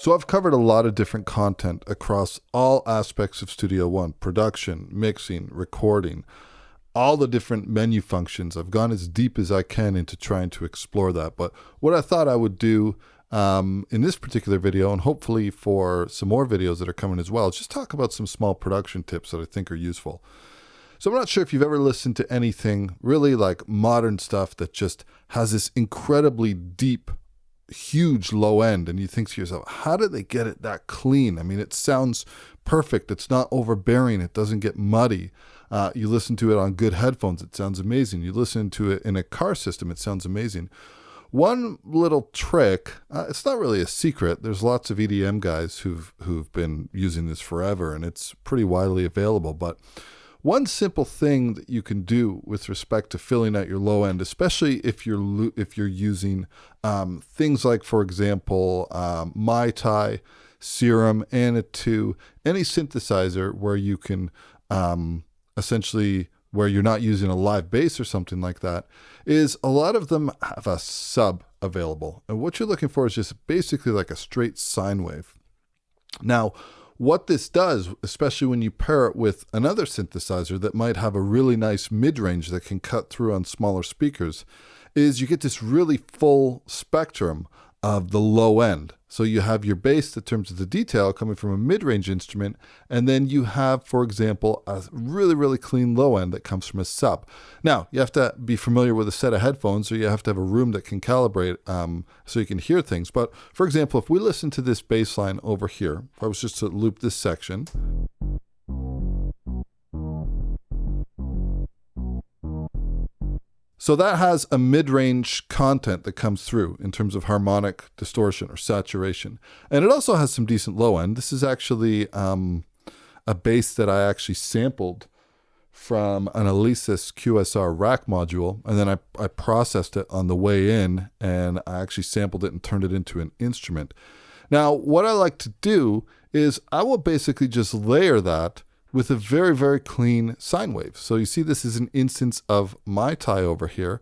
So I've covered a lot of different content across all aspects of Studio One: production, mixing, recording, all the different menu functions. I've gone as deep as I can into trying to explore that. But what I thought I would do in this particular video, and hopefully for some more videos that are coming as well, is just talk about some small production tips that I think are useful. So I'm not sure if you've ever listened to anything really like modern stuff that just has this incredibly deep, huge low end, and you think to yourself, how did they get it that clean? I mean, it sounds perfect. It's not overbearing. It doesn't get muddy. You listen to it on good headphones, it sounds amazing. You listen to it in a car system, it sounds amazing. One little trick, it's not really a secret. There's lots of EDM guys who've been using this forever, and it's pretty widely available. But one simple thing that you can do with respect to filling out your low end, especially if you're using things like, for example, Mai Tai, Serum, Anna2, any synthesizer where you can essentially, where you're not using a live bass or something like that, is a lot of them have a sub available. And what you're looking for is just basically like a straight sine wave. Now, what this does, especially when you pair it with another synthesizer that might have a really nice mid-range that can cut through on smaller speakers, is you get this really full spectrum of the low end. So you have your bass in terms of the detail coming from a mid-range instrument, and then you have, for example, a really, really clean low end that comes from a sub. Now, you have to be familiar with a set of headphones, or you have to have a room that can calibrate so you can hear things. But for example, if we listen to this bass line over here, if I was just to loop this section, so that has a mid-range content that comes through in terms of harmonic distortion or saturation. And it also has some decent low end. This is actually a bass that I actually sampled from an Alesis QSR rack module. And then I processed it on the way in, and I actually sampled it and turned it into an instrument. Now, what I like to do is I will basically just layer that with a very, very clean sine wave. So you see this is an instance of Mai Tai over here,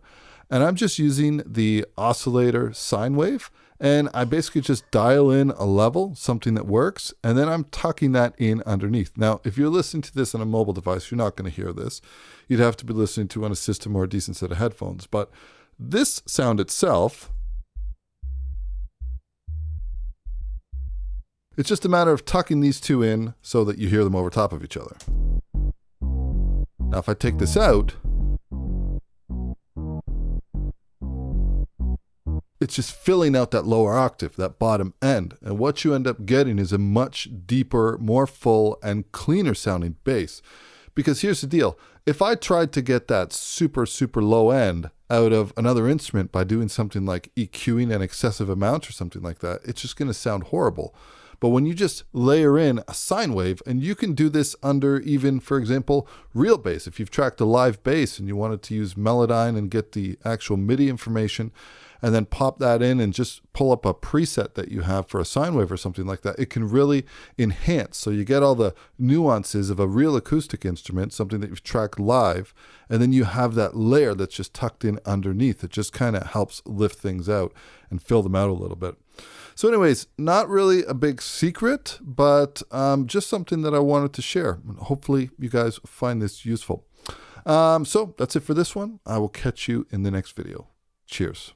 and I'm just using the oscillator sine wave, and I basically just dial in a level, something that works, and then I'm tucking that in underneath. Now, if you're listening to this on a mobile device, you're not going to hear this. You'd have to be listening to on a system or a decent set of headphones. But this sound itself, it's just a matter of tucking these two in so that you hear them over top of each other. Now, if I take this out, it's just filling out that lower octave, that bottom end. And what you end up getting is a much deeper, more full, and cleaner sounding bass. Because here's the deal. If I tried to get that super, super low end out of another instrument by doing something like EQing an excessive amount or something like that, it's just going to sound horrible. But when you just layer in a sine wave, and you can do this under even, for example, real bass. If you've tracked a live bass and you wanted to use Melodyne and get the actual MIDI information, and then pop that in and just pull up a preset that you have for a sine wave or something like that, it can really enhance. So you get all the nuances of a real acoustic instrument, something that you've tracked live, and then you have that layer that's just tucked in underneath. It just kind of helps lift things out and fill them out a little bit. So anyways, not really a big secret, but just something that I wanted to share. Hopefully you guys find this useful. So that's it for this one. I will catch you in the next video. Cheers.